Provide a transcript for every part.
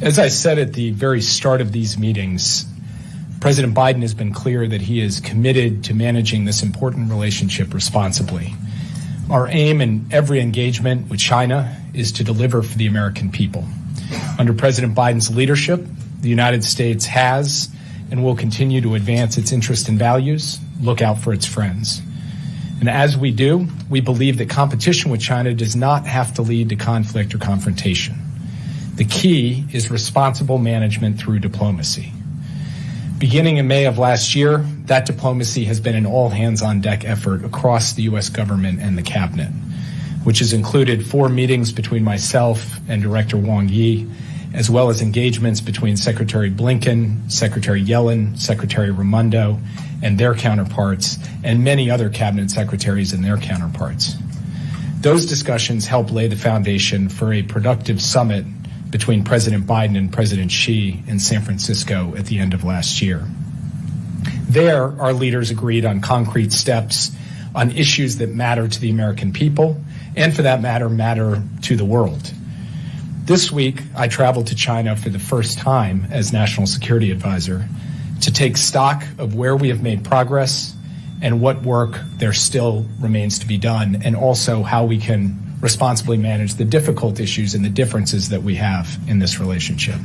As I said at the very start of these meetings, President Biden has been clear that he is committed to managing this important relationship responsibly. Our aim in every engagement with China is to deliver for the American people. Under President Biden's leadership, the United States has and will continue to advance its interests and values, look out for its friends. And as we do, we believe that competition with China does not have to lead to conflict or confrontation. The key is responsible management through diplomacy. Beginning in May of last year, that diplomacy has been an all-hands-on-deck effort across the U.S. government and the cabinet, which has included 4 meetings between myself and Director Wang Yi, as well as engagements between Secretary Blinken, Secretary Yellen, Secretary Raimondo, and their counterparts, and many other cabinet secretaries and their counterparts. Those discussions helped lay the foundation for a productive summit between President Biden and President Xi in San Francisco at the end of last year. There, our leaders agreed on concrete steps on issues that matter to the American people, and for that matter to the world. This week, I traveled to China for the first time as National Security Advisor to take stock of where we have made progress and what work there still remains to be done, and also how we can responsibly manage the difficult issues and the differences that we have in this relationship.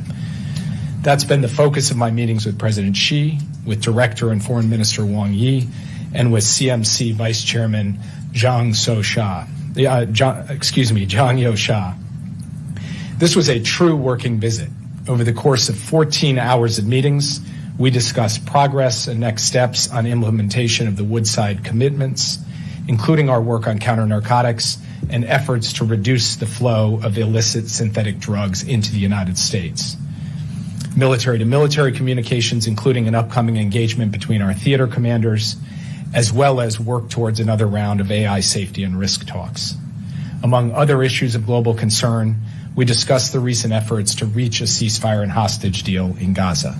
That's been the focus of my meetings with President Xi, with Director and Foreign Minister Wang Yi, and with CMC Vice Chairman Zhang Youxia. This was a true working visit. Over the course of 14 hours of meetings, we discussed progress and next steps on implementation of the Woodside commitments, including our work on counter-narcotics and efforts to reduce the flow of illicit synthetic drugs into the United States. Military-to-military communications, including an upcoming engagement between our theater commanders, as well as work towards another round of AI safety and risk talks. Among other issues of global concern, we discussed the recent efforts to reach a ceasefire and hostage deal in Gaza.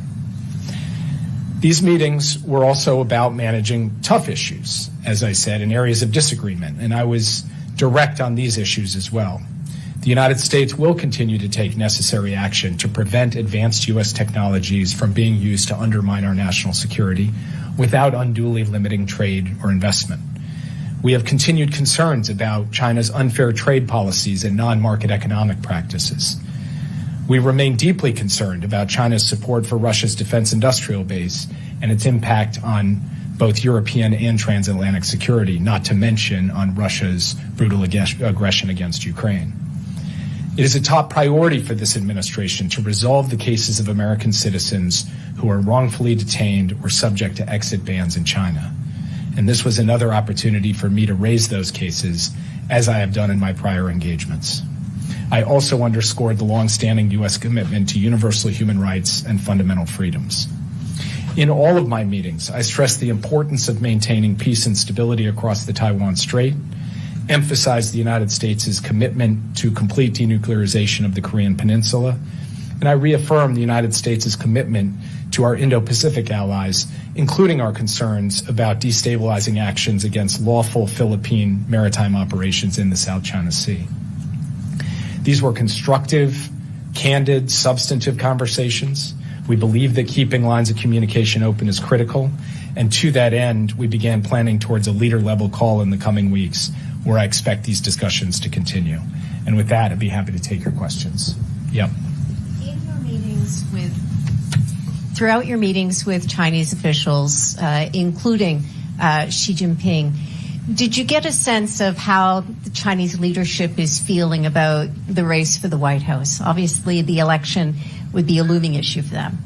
These meetings were also about managing tough issues, as I said, in areas of disagreement, and I was direct on these issues as well. The United States will continue to take necessary action to prevent advanced U.S. technologies from being used to undermine our national security without unduly limiting trade or investment. We have continued concerns about China's unfair trade policies and non-market economic practices. We remain deeply concerned about China's support for Russia's defense industrial base and its impact on both European and transatlantic security, not to mention on Russia's brutal aggression against Ukraine. It is a top priority for this administration to resolve the cases of American citizens who are wrongfully detained or subject to exit bans in China. And this was another opportunity for me to raise those cases, as I have done in my prior engagements. I also underscored the longstanding U.S. commitment to universal human rights and fundamental freedoms. In all of my meetings, I stressed the importance of maintaining peace and stability across the Taiwan Strait, emphasized the United States' commitment to complete denuclearization of the Korean Peninsula, and I reaffirmed the United States' commitment to our Indo-Pacific allies, including our concerns about destabilizing actions against lawful Philippine maritime operations in the South China Sea. These were constructive, candid, substantive conversations. We believe that keeping lines of communication open is critical, and to that end, we began planning towards a leader-level call in the coming weeks, where I expect these discussions to continue. And with that, I'd be happy to take your questions. Yep. Throughout your meetings with Chinese officials, including Xi Jinping, did you get a sense of how the Chinese leadership is feeling about the race for the White House? Obviously, the election would be a looming issue for them.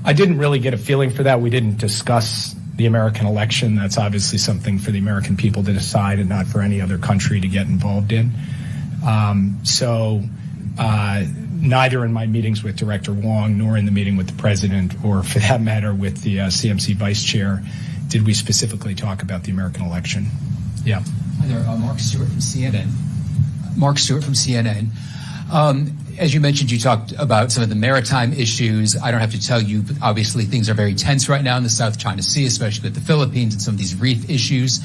I didn't really get a feeling for that. We didn't discuss the American election. That's obviously something for the American people to decide and not for any other country to get involved in. Neither in my meetings with Director Wang nor in the meeting with the President, or for that matter with the CMC Vice Chair, did we specifically talk about the American election. Yeah. Hi there, Mark Stewart from CNN. As you mentioned, you talked about some of the maritime issues. I don't have to tell you, but obviously things are very tense right now in the South China Sea, especially with the Philippines and some of these reef issues.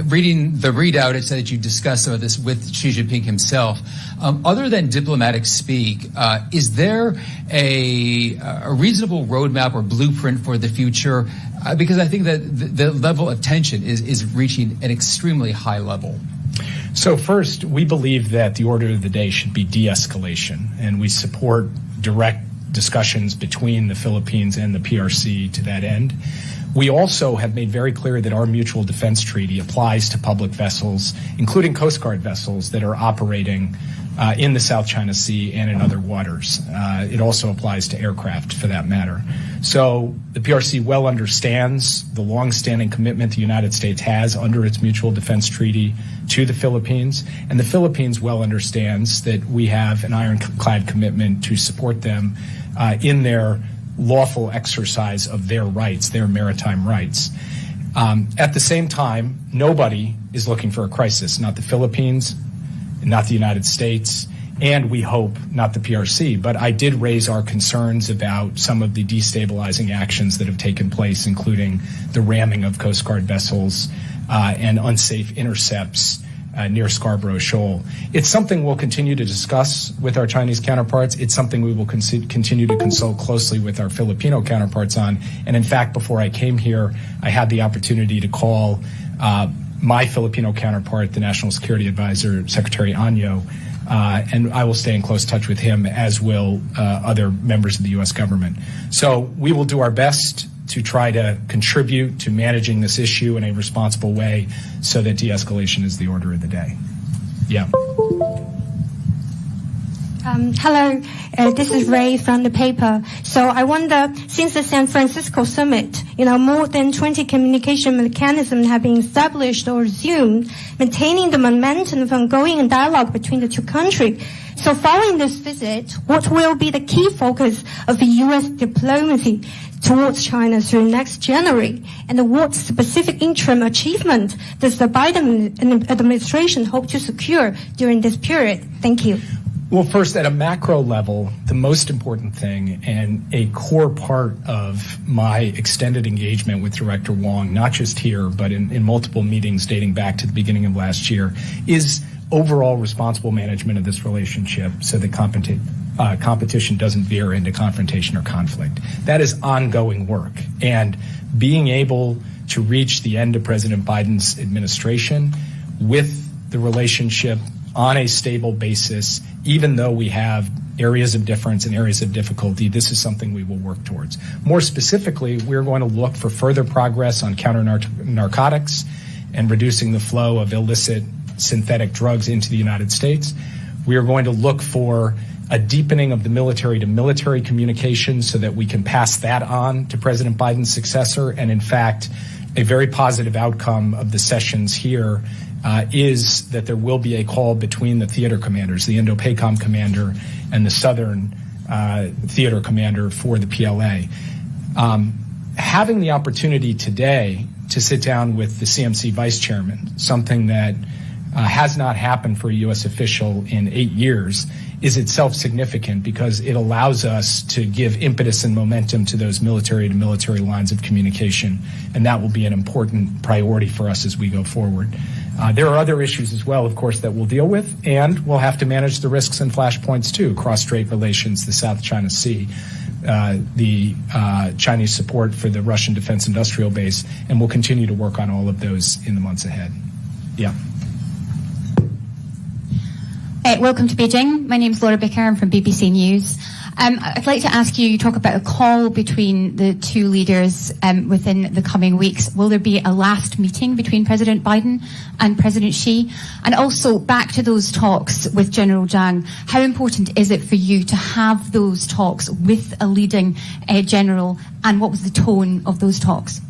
Reading the readout, it said that you discussed some of this with Xi Jinping himself. Other than diplomatic speak, is there a reasonable roadmap or blueprint for the future? Because I think that the level of tension is reaching an extremely high level. So first, we believe that the order of the day should be de-escalation, and we support direct discussions between the Philippines and the PRC to that end. We also have made very clear that our mutual defense treaty applies to public vessels, including Coast Guard vessels that are operating in the South China Sea and in other waters. It also applies to aircraft, for that matter. So the PRC well understands the longstanding commitment the United States has under its mutual defense treaty to the Philippines, and the Philippines well understands that we have an ironclad commitment to support them in their lawful exercise of their rights, their maritime rights. At the same time, nobody is looking for a crisis, not the Philippines, not the United States, and we hope not the PRC. But I did raise our concerns about some of the destabilizing actions that have taken place, including the ramming of Coast Guard vessels and unsafe intercepts near Scarborough Shoal. It's something we'll continue to discuss with our Chinese counterparts. It's something we will continue to consult closely with our Filipino counterparts on. And in fact, before I came here, I had the opportunity to call my Filipino counterpart, the National Security Advisor, Secretary Anyo, and I will stay in close touch with him, as will other members of the U.S. government. So we will do our best to try to contribute to managing this issue in a responsible way so that de-escalation is the order of the day. Yeah. Hello, this is Ray from the paper. So I wonder, since the San Francisco summit, more than 20 communication mechanisms have been established or resumed, maintaining the momentum of ongoing dialogue between the two countries. So following this visit, what will be the key focus of the U.S. diplomacy towards China through next January? And what specific interim achievement does the Biden administration hope to secure during this period? Thank you. Well, first, at a macro level, the most important thing and a core part of my extended engagement with Director Wong, not just here, but in multiple meetings dating back to the beginning of last year, is overall responsible management of this relationship so that competition doesn't veer into confrontation or conflict. That is ongoing work. And being able to reach the end of President Biden's administration with the relationship on a stable basis, even though we have areas of difference and areas of difficulty, this is something we will work towards. More specifically, we're going to look for further progress on counter-narcotics and reducing the flow of illicit synthetic drugs into the United States. We are going to look for a deepening of the military-to-military communication so that we can pass that on to President Biden's successor. And in fact, a very positive outcome of the sessions here is that there will be a call between the theater commanders, the Indo-PACOM commander and the Southern theater commander for the PLA. Having the opportunity today to sit down with the CMC vice chairman, something that has not happened for a U.S. official in 8 years, is itself significant because it allows us to give impetus and momentum to those military-to-military lines of communication, and that will be an important priority for us as we go forward. There are other issues as well, of course, that we'll deal with, and we'll have to manage the risks and flashpoints too, cross-strait relations, the South China Sea, the Chinese support for the Russian defense industrial base, and we'll continue to work on all of those in the months ahead. Yeah. Welcome to Beijing. My name is Laura Bicker. I'm from BBC News. I'd like to ask you talk about a call between the two leaders within the coming weeks. Will there be a last meeting between President Biden and President Xi? And also back to those talks with General Zhang, how important is it for you to have those talks with a leading general, and what was the tone of those talks?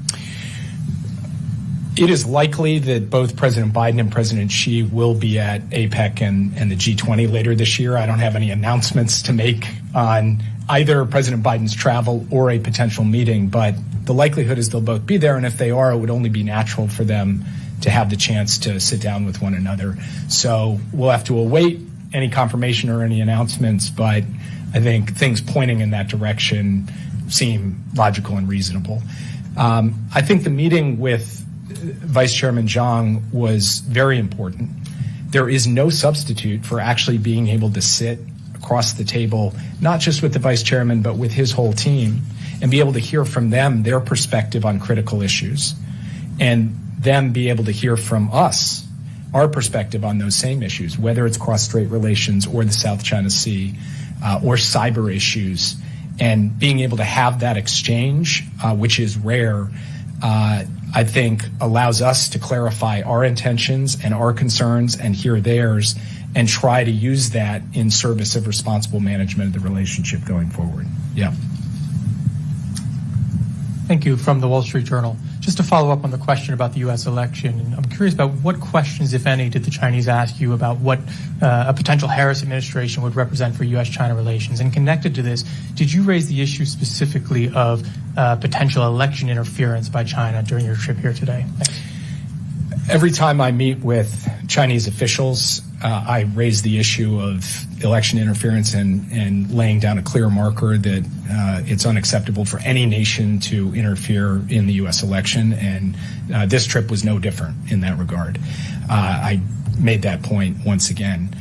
It is likely that both President Biden and President Xi will be at APEC and the G20 later this year. I don't have any announcements to make on either President Biden's travel or a potential meeting, but the likelihood is they'll both be there, and if they are, it would only be natural for them to have the chance to sit down with one another. So we'll have to await any confirmation or any announcements, but I think things pointing in that direction seem logical and reasonable. I think the meeting with Vice Chairman Zhang was very important. There is no substitute for actually being able to sit across the table, not just with the Vice Chairman, but with his whole team, and be able to hear from them their perspective on critical issues, and them be able to hear from us our perspective on those same issues, whether it's cross-strait relations or the South China Sea or cyber issues, and being able to have that exchange, which is rare, I think allows us to clarify our intentions and our concerns and hear theirs and try to use that in service of responsible management of the relationship going forward. Yeah. Thank you. From the Wall Street Journal. Just to follow up on the question about the U.S. election, I'm curious about what questions, if any, did the Chinese ask you about what a potential Harris administration would represent for U.S.-China relations? And connected to this, did you raise the issue specifically of potential election interference by China during your trip here today? Thanks. Every time I meet with Chinese officials, I raise the issue of election interference and laying down a clear marker that it's unacceptable for any nation to interfere in the U.S. election, and this trip was no different in that regard. I made that point once again.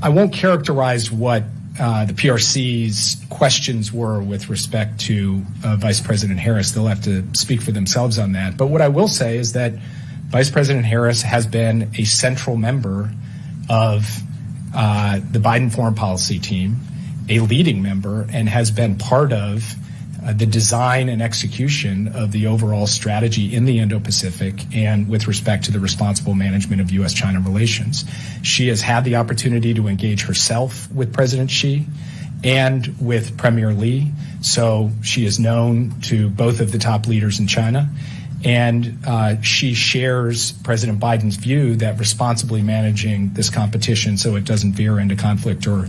I won't characterize what the PRC's questions were with respect to Vice President Harris. They'll have to speak for themselves on that. But what I will say is that Vice President Harris has been a central member of the Biden foreign policy team, a leading member, and has been part of the design and execution of the overall strategy in the Indo-Pacific and with respect to the responsible management of U.S.-China relations. She has had the opportunity to engage herself with President Xi and with Premier Li, so she is known to both of the top leaders in China. And she shares President Biden's view that responsibly managing this competition so it doesn't veer into conflict or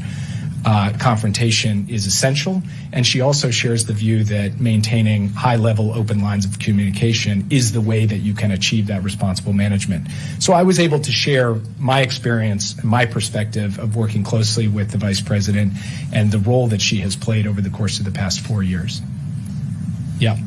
confrontation is essential. And she also shares the view that maintaining high-level open lines of communication is the way that you can achieve that responsible management. So I was able to share my experience and my perspective of working closely with the Vice President and the role that she has played over the course of the past 4 years. Yeah.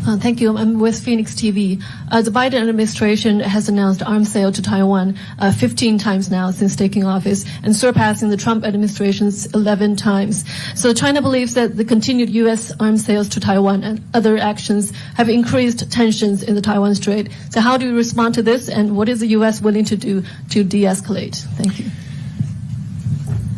Thank you. I'm with Phoenix TV. The Biden administration has announced arms sale to Taiwan 15 times now since taking office, and surpassing the Trump administration's 11 times. So China believes that the continued U.S. arms sales to Taiwan and other actions have increased tensions in the Taiwan Strait. So how do you respond to this, and what is the U.S. willing to do to de-escalate? Thank you.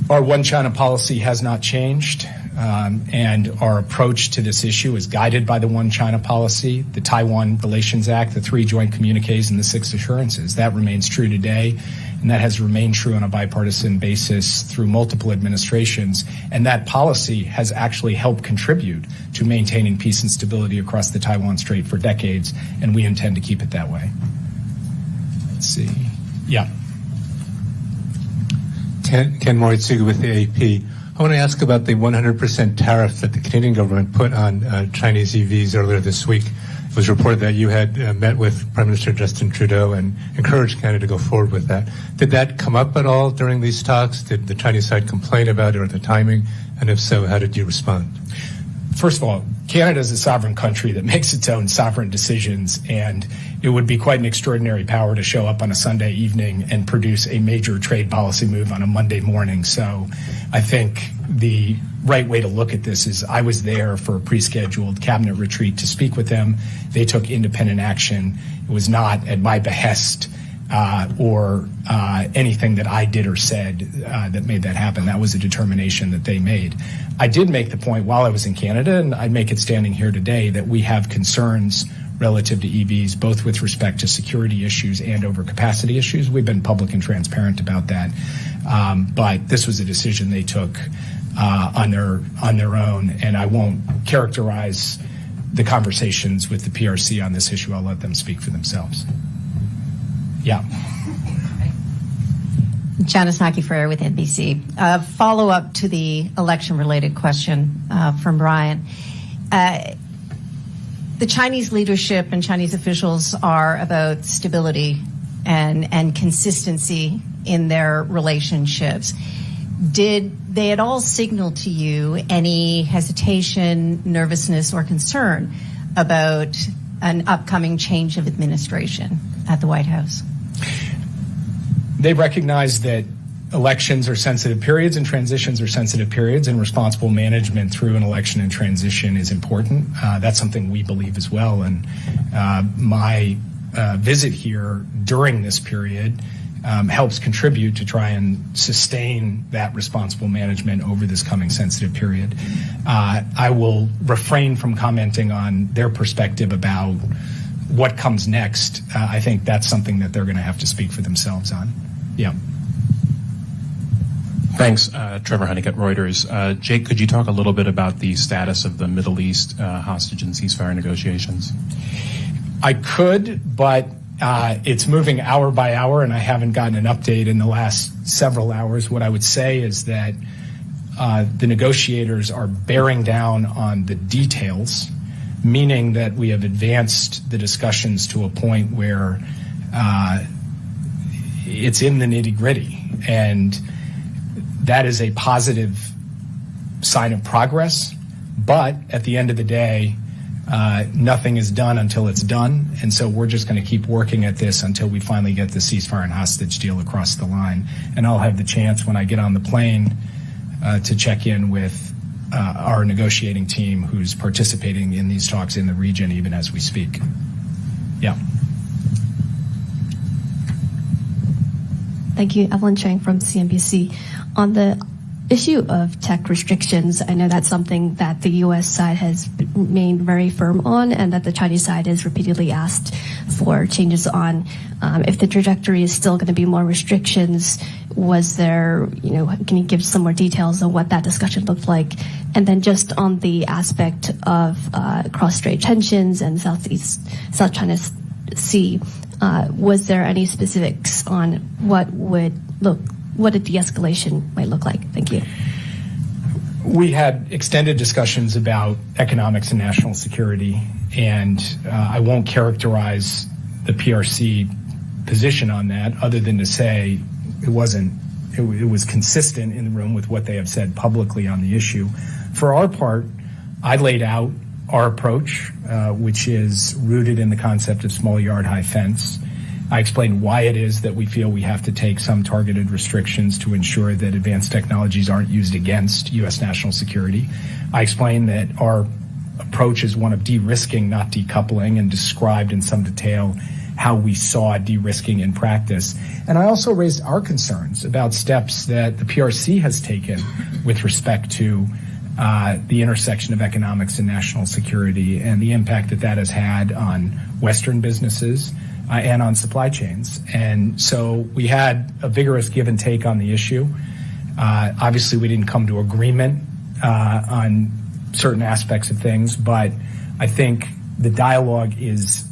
Our one China policy has not changed. And our approach to this issue is guided by the One China policy, the Taiwan Relations Act, the 3 joint communiques, and the 6 assurances. That remains true today, and that has remained true on a bipartisan basis through multiple administrations. And that policy has actually helped contribute to maintaining peace and stability across the Taiwan Strait for decades, and we intend to keep it that way. Let's see. Yeah. Ken Moritsugu with the AP. I want to ask about the 100% tariff that the Canadian government put on Chinese EVs earlier this week. It was reported that you had met with Prime Minister Justin Trudeau and encouraged Canada to go forward with that. Did that come up at all during these talks? Did the Chinese side complain about it or the timing? And if so, how did you respond? First of all, Canada is a sovereign country that makes its own sovereign decisions, and it would be quite an extraordinary power to show up on a Sunday evening and produce a major trade policy move on a Monday morning. So I think the right way to look at this is I was there for a pre-scheduled cabinet retreat to speak with them. They took independent action. It was not at my behest or anything that I did or said that made that happen. That was a determination that they made. I did make the point while I was in Canada, and I'd make it standing here today, that we have concerns relative to EVs, both with respect to security issues and overcapacity issues. We've been public and transparent about that. But this was a decision they took on their own, and I won't characterize the conversations with the PRC on this issue. I'll let them speak for themselves. Yeah. Janice Naki-Freire with NBC. Follow-up to the election-related question from Brian. The Chinese leadership and Chinese officials are about stability and consistency in their relationships. Did they at all signal to you any hesitation, nervousness, or concern about an upcoming change of administration at the White House? They recognize that elections are sensitive periods and transitions are sensitive periods, and responsible management through an election and transition is important. That's something we believe as well. And my visit here during this period helps contribute to try and sustain that responsible management over this coming sensitive period. I will refrain from commenting on their perspective about what comes next. I think that's something that they're going to have to speak for themselves on. Yeah. Thanks, Trevor Honeycutt, Reuters. Jake, could you talk a little bit about the status of the Middle East hostage and ceasefire negotiations? I could, but it's moving hour by hour, and I haven't gotten an update in the last several hours. What I would say is that the negotiators are bearing down on the details, meaning that we have advanced the discussions to a point where it's in the nitty-gritty, and that is a positive sign of progress. But at the end of the day, nothing is done until it's done, and so we're just going to keep working at this until we finally get the ceasefire and hostage deal across the line. And I'll have the chance when I get on the plane to check in with our negotiating team who's participating in these talks in the region even as we speak. Yeah. Thank you. Evelyn Chang from CNBC. On the issue of tech restrictions, I know that's something that the U.S. side has remained very firm on, and that the Chinese side has repeatedly asked for changes on. If the trajectory is still going to be more restrictions, was there, can you give some more details on what that discussion looked like? And then just on the aspect of cross-strait tensions and South China Sea, was there any specifics on what a de-escalation might look like? Thank you. We had extended discussions about economics and national security, and I won't characterize the PRC position on that other than to say it was consistent in the room with what they have said publicly on the issue. For our part, I laid out our approach, which is rooted in the concept of small yard, high fence. I explained why it is that we feel we have to take some targeted restrictions to ensure that advanced technologies aren't used against U.S. national security. I explained that our approach is one of de-risking, not decoupling, and described in some detail how we saw de-risking in practice. And I also raised our concerns about steps that the PRC has taken with respect to the intersection of economics and national security and the impact that that has had on Western businesses and on supply chains. And so we had a vigorous give and take on the issue. Obviously, we didn't come to agreement on certain aspects of things, but I think the dialogue is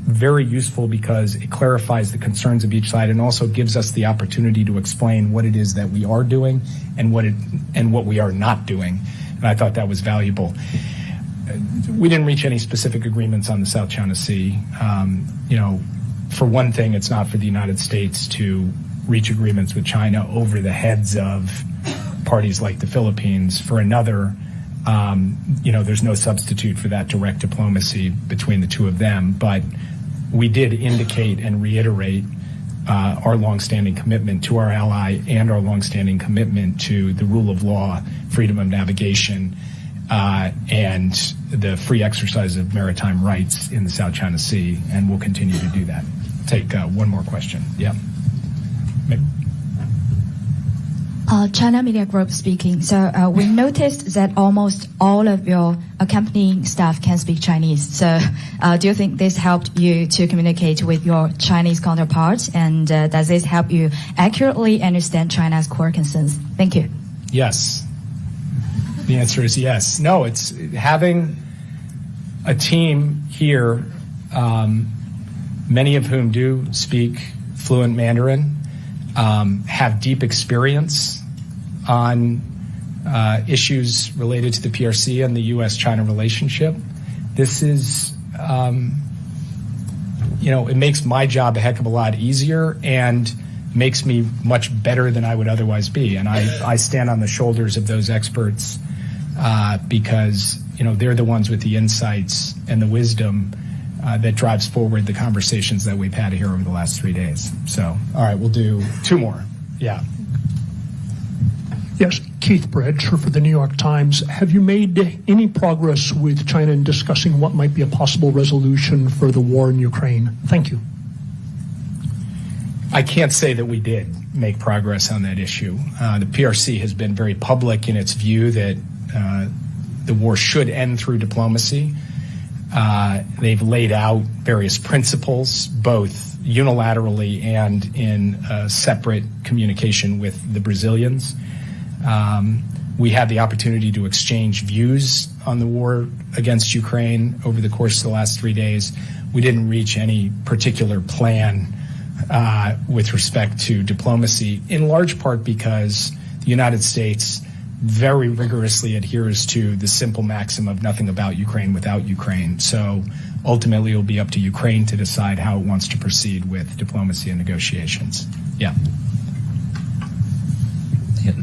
very useful because it clarifies the concerns of each side and also gives us the opportunity to explain what it is that we are doing and what we are not doing. And I thought that was valuable. We didn't reach any specific agreements on the South China Sea. For one thing, it's not for the United States to reach agreements with China over the heads of parties like the Philippines. For another, there's no substitute for that direct diplomacy between the two of them. But we did indicate and reiterate our longstanding commitment to our ally and our longstanding commitment to the rule of law, freedom of navigation, and the free exercise of maritime rights in the South China Sea, and we'll continue to do that. Take one more question. Yeah. China Media Group speaking. So we noticed that almost all of your accompanying staff can speak Chinese. So do you think this helped you to communicate with your Chinese counterparts? And does this help you accurately understand China's core concerns? Thank you. Yes. The answer is yes. No, it's having a team here, many of whom do speak fluent Mandarin, have deep experience on issues related to the PRC and the U.S.-China relationship. This is, it makes my job a heck of a lot easier and makes me much better than I would otherwise be. And I stand on the shoulders of those experts because, they're the ones with the insights and the wisdom that drives forward the conversations that we've had here over the last 3 days. So, all right, we'll do 2 more. Yeah. Yes, Keith Bradsher for the New York Times. Have you made any progress with China in discussing what might be a possible resolution for the war in Ukraine? Thank you. I can't say that we did make progress on that issue. The PRC has been very public in its view that the war should end through diplomacy. They've laid out various principles, both unilaterally and in separate communication with the Brazilians. We had the opportunity to exchange views on the war against Ukraine over the course of the last 3 days. We didn't reach any particular plan with respect to diplomacy, in large part because the United States very rigorously adheres to the simple maxim of nothing about Ukraine without Ukraine. So ultimately it will be up to Ukraine to decide how it wants to proceed with diplomacy and negotiations. Yeah.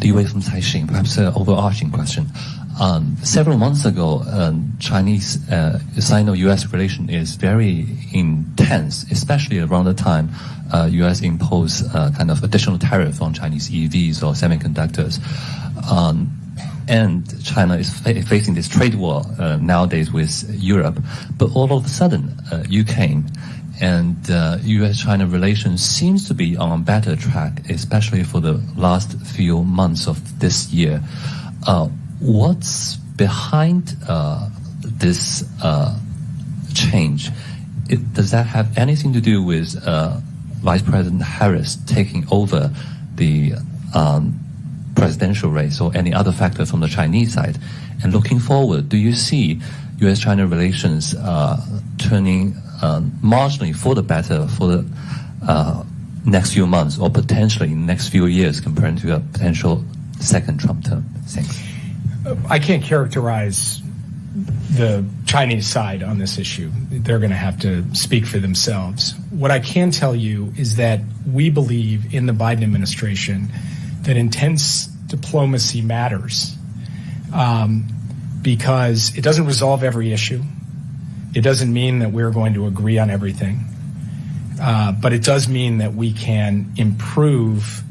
Li Wei from Caixin, perhaps an overarching question. Several months ago, Chinese Sino-U.S. relation is very intense, especially around the time U.S. imposed kind of additional tariff on Chinese EVs or semiconductors. And China is facing this trade war nowadays with Europe. But all of a sudden, you came, and U.S.-China relations seems to be on a better track, especially for the last few months of this year. What's behind this change? Does that have anything to do with Vice President Harris taking over the presidential race or any other factor from the Chinese side? And looking forward, do you see U.S.-China relations turning marginally for the better for the next few months or potentially in the next few years compared to a potential second Trump term? Thanks. I can't characterize the Chinese side on this issue. They're going to have to speak for themselves. What I can tell you is that we believe in the Biden administration that intense diplomacy matters because it doesn't resolve every issue. It doesn't mean that we're going to agree on everything. But it does mean that we can improve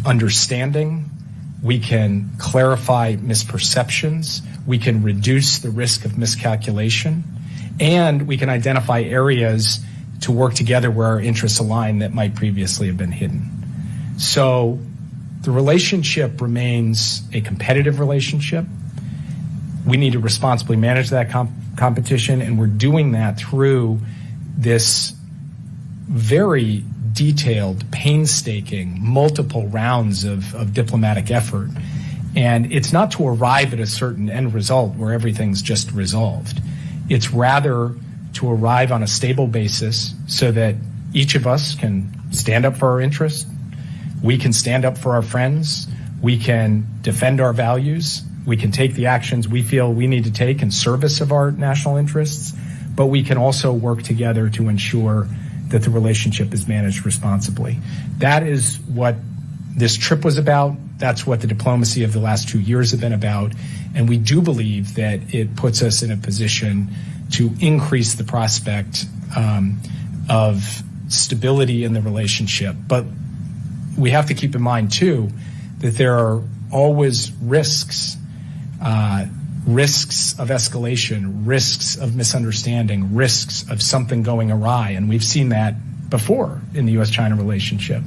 understanding. We can clarify misperceptions. We can reduce the risk of miscalculation. And we can identify areas to work together where our interests align that might previously have been hidden. So the relationship remains a competitive relationship. We need to responsibly manage that competition, and we're doing that through this very detailed, painstaking, multiple rounds of diplomatic effort. And it's not to arrive at a certain end result where everything's just resolved. It's rather to arrive on a stable basis so that each of us can stand up for our interests, we can stand up for our friends, we can defend our values, we can take the actions we feel we need to take in service of our national interests, but we can also work together to ensure that the relationship is managed responsibly. That is what this trip was about. That's what the diplomacy of the last 2 years have been about. And we do believe that it puts us in a position to increase the prospect of stability in the relationship. But we have to keep in mind, too, that there are always risks of escalation, risks of misunderstanding, risks of something going awry. And we've seen that before in the U.S.-China relationship.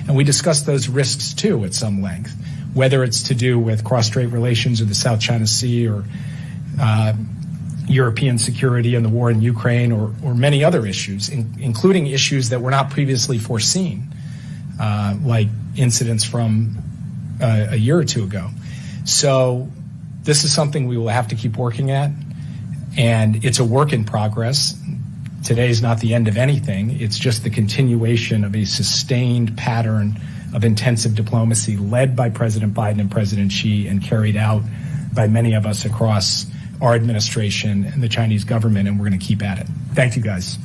And we discussed those risks, too, at some length, whether it's to do with cross-strait relations or the South China Sea or European security and the war in Ukraine or many other issues, including issues that were not previously foreseen, like incidents from a year or two ago. So this is something we will have to keep working at, and it's a work in progress. Today is not the end of anything. It's just the continuation of a sustained pattern of intensive diplomacy led by President Biden and President Xi and carried out by many of us across our administration and the Chinese government, and we're going to keep at it. Thank you, guys.